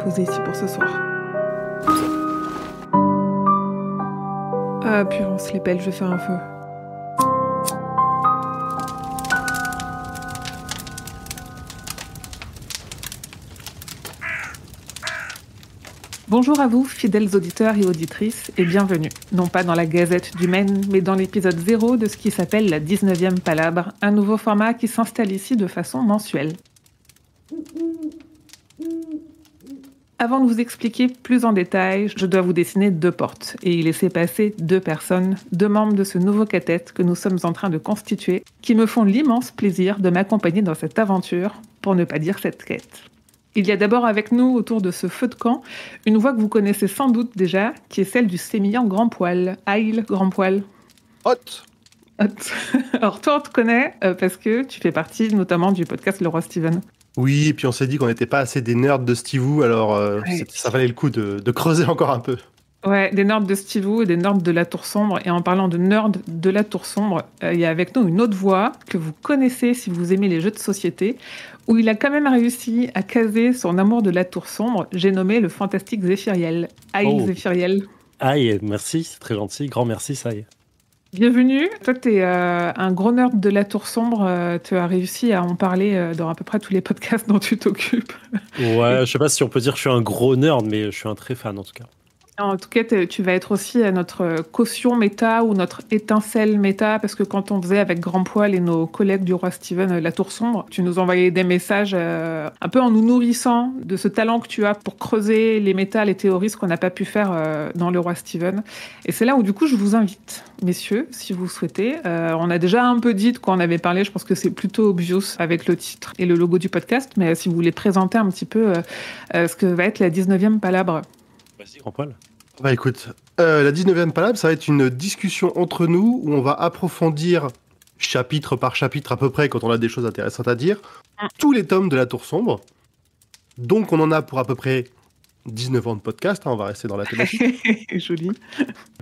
poser ici pour ce soir. Ah purée, on se les pèle, je vais faire un feu. Bonjour à vous, fidèles auditeurs et auditrices, et bienvenue, non pas dans la Gazette du Maine, mais dans l'épisode 0 de ce qui s'appelle la 19e Palabre, un nouveau format qui s'installe ici de façon mensuelle. Avant de vous expliquer plus en détail, je dois vous dessiner 2 portes et y laisser passer 2 personnes, 2 membres de ce nouveau cathète que nous sommes en train de constituer, qui me font l'immense plaisir de m'accompagner dans cette aventure, pour ne pas dire cette quête. Il y a d'abord avec nous, autour de ce feu de camp, une voix que vous connaissez sans doute déjà, qui est celle du sémillant Grand Poil. Aïe, Grand Poil. Hot. Alors toi, on te connaît parce que tu fais partie notamment du podcast Le Roi Steven. Oui, et puis on s'est dit qu'on n'était pas assez des nerds de Steve-Wu, alors Ouais. ça valait le coup de creuser encore un peu. Ouais, des nerds de Steve-Wu et des nerds de la Tour Sombre. Et en parlant de nerds de la Tour Sombre, il y a avec nous une autre voix que vous connaissez si vous aimez les jeux de société, où il a quand même réussi à caser son amour de la Tour Sombre. J'ai nommé le fantastique Zéphiriel. Aïe, Oh. Zéphiriel. Aïe, merci, c'est très gentil. Grand merci, ça y est. Bienvenue. Toi, tu es un gros nerd de la Tour Sombre. Tu as réussi à en parler dans à peu près tous les podcasts dont tu t'occupes. Ouais, je sais pas si on peut dire que je suis un gros nerd, mais je suis un très fan en tout cas. En tout cas, tu vas être aussi notre caution méta ou notre étincelle méta, parce que quand on faisait avec Grand Poil et nos collègues du Roi Steven la Tour Sombre, tu nous envoyais des messages un peu en nous nourrissant de ce talent que tu as pour creuser les méta, les théories, ce qu'on n'a pas pu faire dans le Roi Steven. Et c'est là où du coup je vous invite, messieurs, si vous souhaitez. On a déjà un peu dit de quoi on avait parlé, je pense que c'est plutôt obvious avec le titre et le logo du podcast, mais si vous voulez présenter un petit peu ce que va être la 19e Palabre. Vas-y, Grand Poil. Bah écoute, la 19e Palabre, ça va être une discussion entre nous où on va approfondir chapitre par chapitre à peu près, quand on a des choses intéressantes à dire, tous les tomes de la Tour Sombre. Donc on en a pour à peu près 19 ans de podcast, hein, on va rester dans la thématique. Joli.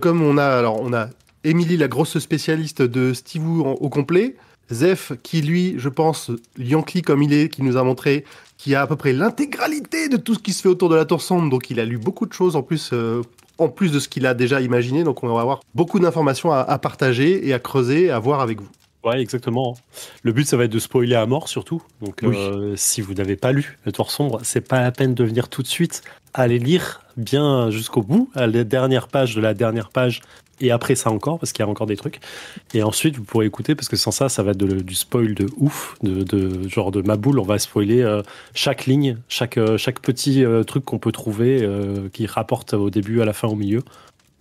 Comme on a Émilie, la grosse spécialiste de Steve-Wu au complet, Zef, qui lui, je pense, Yankee comme il est, qui nous a montré, qui a à peu près l'intégralité de tout ce qui se fait autour de la Tour Sombre, donc il a lu beaucoup de choses en plus de ce qu'il a déjà imaginé, donc on va avoir beaucoup d'informations à partager et à creuser et à voir avec vous. Ouais, exactement. Le but, ça va être de spoiler à mort surtout. Donc, Oui. si vous n'avez pas lu Le Tour Sombre, c'est pas la peine de venir tout de suite. Allez lire bien jusqu'au bout, à la dernière page de la dernière page, et après ça encore, parce qu'il y a encore des trucs. Et ensuite, vous pourrez écouter, parce que sans ça, ça va être du spoil de ouf, genre de ma boule. On va spoiler chaque ligne, chaque petit truc qu'on peut trouver qui rapporte au début, à la fin, au milieu,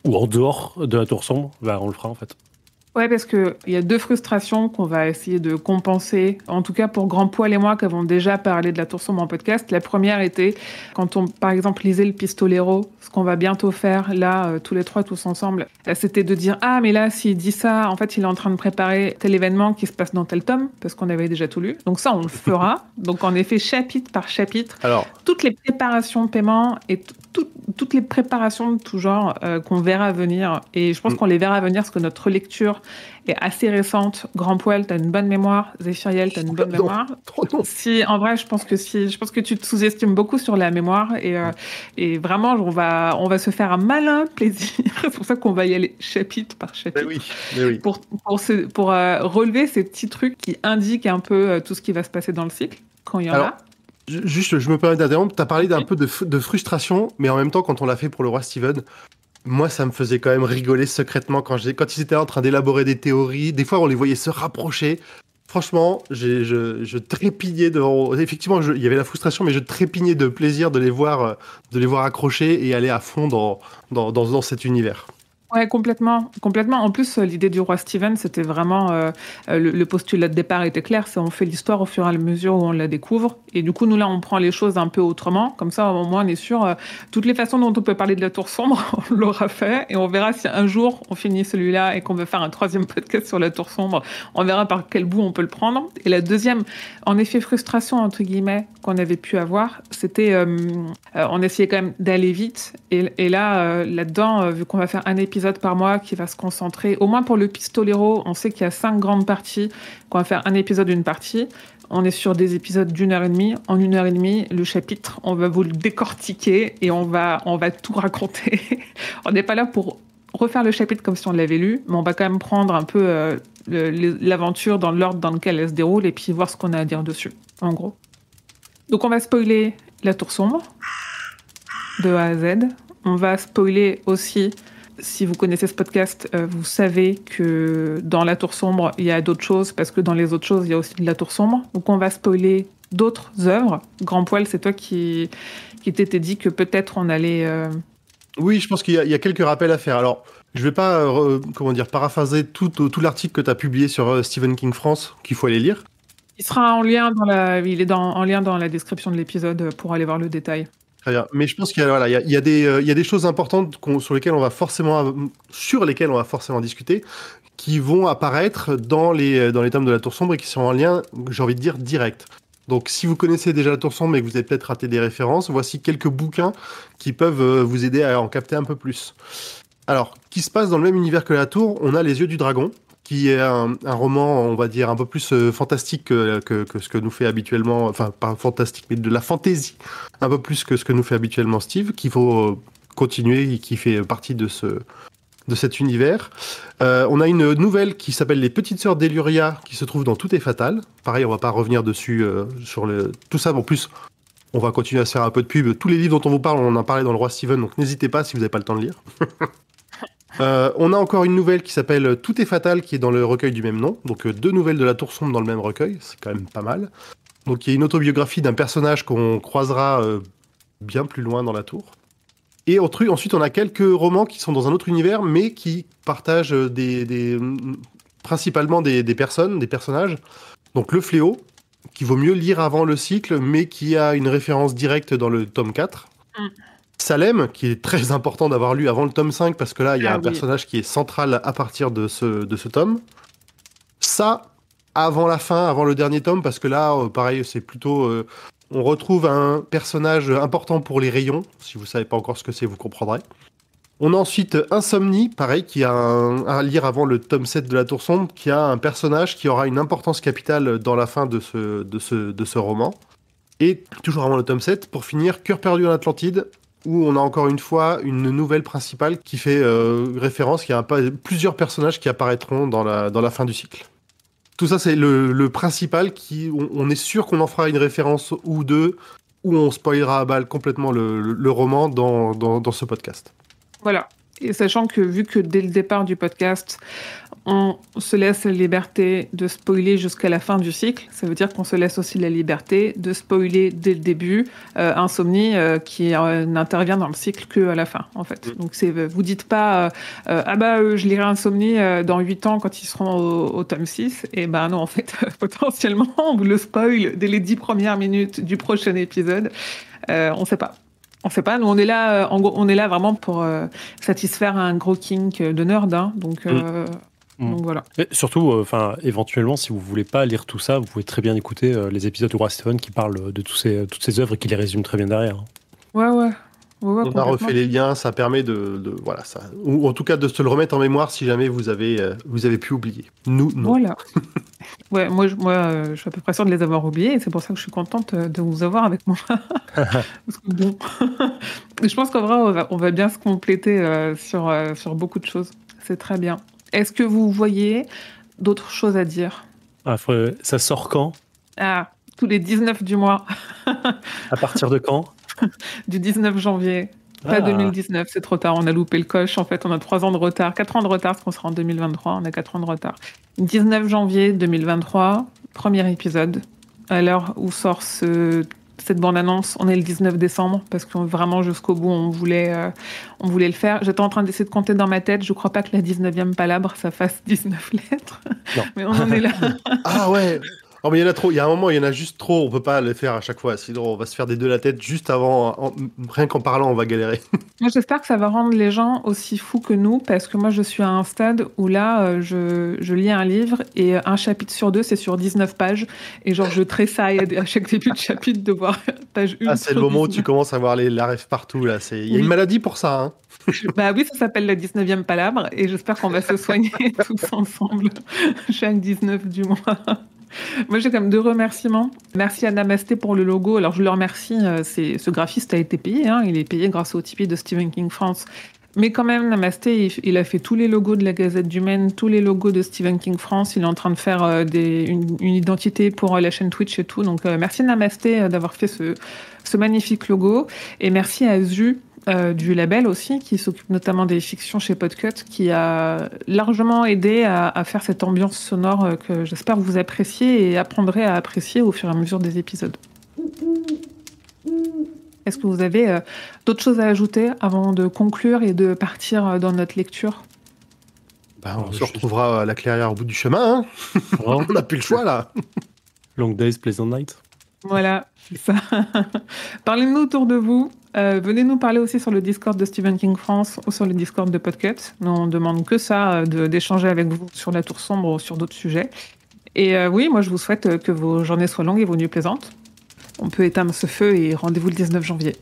ou en dehors de la Tour Sombre. Bah, on le fera en fait. Ouais, parce qu'il y a 2 frustrations qu'on va essayer de compenser, en tout cas pour Grand Poil et moi, qui avons déjà parlé de la Tour Sombre en podcast. La première était quand on, par exemple, lisait le Pistolero, ce qu'on va bientôt faire, là, tous les 3, tous ensemble, c'était de dire « Ah, mais là, s'il dit ça, en fait, il est en train de préparer tel événement qui se passe dans tel tome, parce qu'on avait déjà tout lu. » Donc ça, on le fera. Donc, en effet, chapitre par chapitre, Alors, toutes les préparations de paiement et toutes les préparations de tout genre qu'on verra venir. Et je pense qu'on les verra venir parce que notre lecture est assez récente. Grand Poil, t'as une bonne mémoire. Zéphiriel, t'as une bonne mémoire. non. Si, en vrai, je pense que tu te sous-estimes beaucoup sur la mémoire et vraiment, on va se faire un malin plaisir. C'est pour ça qu'on va y aller chapitre par chapitre. Mais oui. Pour relever ces petits trucs qui indiquent un peu tout ce qui va se passer dans le cycle, quand il y en Alors, a. Juste, je me permets d'interrompre, tu as parlé d'un peu de frustration, mais en même temps, quand on l'a fait pour le Roi Steven, moi, ça me faisait quand même rigoler secrètement quand ils étaient en train d'élaborer des théories. Des fois, on les voyait se rapprocher. Franchement, je trépignais devant. Effectivement, il y avait la frustration, mais je trépignais de plaisir de les voir accrocher et aller à fond dans cet univers. Ouais, complètement. En plus, l'idée du Roi Steven, c'était vraiment le postulat de départ était clair, c'est on fait l'histoire au fur et à mesure où on la découvre. Et du coup, nous là, on prend les choses un peu autrement. Comme ça, au moins, on est sûr. Toutes les façons dont on peut parler de la Tour Sombre, on l'aura fait. Et on verra si un jour on finit celui-là et qu'on veut faire un 3e podcast sur la Tour Sombre. On verra par quel bout on peut le prendre. Et la deuxième, en effet, frustration entre guillemets qu'on avait pu avoir, c'était on essayait quand même d'aller vite. Et là, là-dedans, vu qu'on va faire un épisode épisode par mois qui va se concentrer, au moins pour le Pistolero, on sait qu'il y a 5 grandes parties, qu'on va faire un épisode d'une partie. On est sur des épisodes d'1h30. En 1h30, le chapitre, on va vous le décortiquer et on va tout raconter. On n'est pas là pour refaire le chapitre comme si on l'avait lu, mais on va quand même prendre un peu l'aventure dans l'ordre dans lequel elle se déroule et puis voir ce qu'on a à dire dessus, en gros. Donc on va spoiler la Tour Sombre, de A à Z. On va spoiler aussi, si vous connaissez ce podcast, vous savez que dans la Tour Sombre, il y a d'autres choses, parce que dans les autres choses, il y a aussi de la Tour Sombre. Donc on va spoiler d'autres œuvres. Grand Poil, c'est toi qui t'étais dit que peut-être on allait... Oui, je pense qu'il y a quelques rappels à faire. Alors, je vais pas paraphraser tout l'article que tu as publié sur Stephen King France, qu'il faut aller lire. Il sera en lien en lien dans la description de l'épisode pour aller voir le détail. Très bien. Mais je pense qu'il y a des choses importantes sur lesquelles on va forcément discuter, qui vont apparaître dans les tomes de la Tour Sombre et qui sont en lien, j'ai envie de dire, direct. Donc, si vous connaissez déjà la Tour Sombre et que vous avez peut-être raté des références, voici quelques bouquins qui peuvent vous aider à en capter un peu plus. Alors, qui se passe dans le même univers que la Tour, on a Les Yeux du Dragon, qui est un roman, on va dire, un peu plus fantastique que ce que nous fait habituellement, enfin, pas fantastique, mais de la fantaisie, un peu plus que ce que nous fait habituellement Steve, qu'il faut continuer et qui fait partie de cet univers. On a une nouvelle qui s'appelle Les Petites Sœurs d'Eluria, qui se trouve dans Tout est fatal. Pareil, on va pas revenir dessus sur tout ça. En plus, on va continuer à se faire un peu de pub. Tous les livres dont on vous parle, on en parlait dans Le Roi Steven, donc n'hésitez pas si vous n'avez pas le temps de lire. On a encore une nouvelle qui s'appelle Tout est fatal, qui est dans le recueil du même nom. Donc 2 nouvelles de la Tour Sombre dans le même recueil, c'est quand même pas mal. Donc il y a une autobiographie d'un personnage qu'on croisera bien plus loin dans la Tour. Et ensuite, on a quelques romans qui sont dans un autre univers, mais qui partagent principalement des personnages. Donc Le Fléau, qu'il vaut mieux lire avant le cycle, mais qui a une référence directe dans le tome 4. Salem, qui est très important d'avoir lu avant le tome 5, parce que là, il y a un personnage qui est central à partir de ce tome. Ça, avant la fin, avant le dernier tome, parce que là, pareil, c'est plutôt... on retrouve un personnage important pour les rayons. Si vous ne savez pas encore ce que c'est, vous comprendrez. On a ensuite Insomnie, pareil, qui a à lire avant le tome 7 de la Tour Sombre, qui a un personnage qui aura une importance capitale dans la fin de ce roman. Et toujours avant le tome 7, pour finir, Cœur perdu en Atlantide, où on a encore une fois une nouvelle principale qui fait référence, qui a plusieurs personnages qui apparaîtront dans la fin du cycle. Tout ça, c'est le principal on est sûr qu'on en fera une référence ou deux, ou on spoilera à balle complètement le roman dans ce podcast. Voilà. Et sachant que, vu que dès le départ du podcast, on se laisse la liberté de spoiler jusqu'à la fin du cycle, ça veut dire qu'on se laisse aussi la liberté de spoiler dès le début Insomnie qui n'intervient dans le cycle qu'à la fin, en fait. Donc, vous dites pas je lirai Insomnie dans 8 ans quand ils seront au tome 6. Et ben non, en fait, potentiellement, on vous le spoil dès les 10 premières minutes du prochain épisode. On sait pas. On sait pas, nous on est là, on est là vraiment pour satisfaire un gros kink de nerd, hein, donc voilà. Et surtout, éventuellement, si vous voulez pas lire tout ça, vous pouvez très bien écouter les épisodes de Roi Steven qui parlent de toutes ces œuvres et qui les résument très bien derrière. Ouais, on a refait les liens, ça permet voilà, ça, ou en tout cas de se le remettre en mémoire si jamais vous avez pu oublier. Nous, non. Voilà. Ouais, moi, je suis à peu près sûre de les avoir oubliés, et c'est pour ça que je suis contente de vous avoir avec moi. Parce que bon, je pense qu'en vrai, on va bien se compléter sur beaucoup de choses. C'est très bien. Est-ce que vous voyez d'autres choses à dire? Ça sort quand? Tous les 19 du mois. À partir de quand? Du 19 janvier. Pas 2019, c'est trop tard, on a loupé le coche. En fait, on a 3 ans de retard, 4 ans de retard, parce qu'on sera en 2023, on a 4 ans de retard. 19 janvier 2023, premier épisode. À l'heure où sort cette bande-annonce, on est le 19 décembre, parce que vraiment, jusqu'au bout, on voulait le faire. J'étais en train d'essayer de compter dans ma tête, je crois pas que la 19e palabre, ça fasse 19 lettres. Non. Mais on en est là. Ah ouais. Oh, mais il y en a trop. Il y a un moment, il y en a juste trop. On peut pas le faire à chaque fois. Sinon, on va se faire des deux la tête juste avant. Rien qu'en parlant, on va galérer. Moi, j'espère que ça va rendre les gens aussi fous que nous, parce que moi, je suis à un stade où là, je lis un livre et un chapitre sur deux, c'est sur 19 pages. Et genre, je tressaille à chaque début de chapitre de voir page 1 Ah, c'est le moment où tu commences à voir la ref partout, là. Il y a une Oui. maladie pour ça, hein. Bah oui, ça s'appelle la 19e palabre et j'espère qu'on va se soigner tous ensemble chaque 19 du mois. Moi, j'ai quand même 2 remerciements. Merci à Namasté pour le logo. Alors, je le remercie, ce graphiste a été payé, hein, il est payé grâce au Tipeee de Stephen King France. Mais quand même, Namasté, il a fait tous les logos de la Gazette du Maine, tous les logos de Stephen King France. Il est en train de faire une identité pour la chaîne Twitch et tout. Donc, merci Namasté d'avoir fait ce magnifique logo. Et merci à Zu, du label aussi, qui s'occupe notamment des fictions chez Podcut, qui a largement aidé à faire cette ambiance sonore que j'espère que vous appréciez et apprendrez à apprécier au fur et à mesure des épisodes. Est-ce que vous avez d'autres choses à ajouter avant de conclure et de partir dans notre lecture ? On se retrouvera à la clairière au bout du chemin, hein. On n'a plus le choix, là. Long days, pleasant night. Voilà, c'est ça. Parlez-nous autour de vous. Venez nous parler aussi sur le Discord de Stephen King France ou sur le Discord de Podcut. Nous, on demande que ça, d'échanger avec vous sur la Tour Sombre ou sur d'autres sujets. Et oui, moi, je vous souhaite que vos journées soient longues et vos nuits plaisantes. On peut éteindre ce feu et rendez-vous le 19 janvier.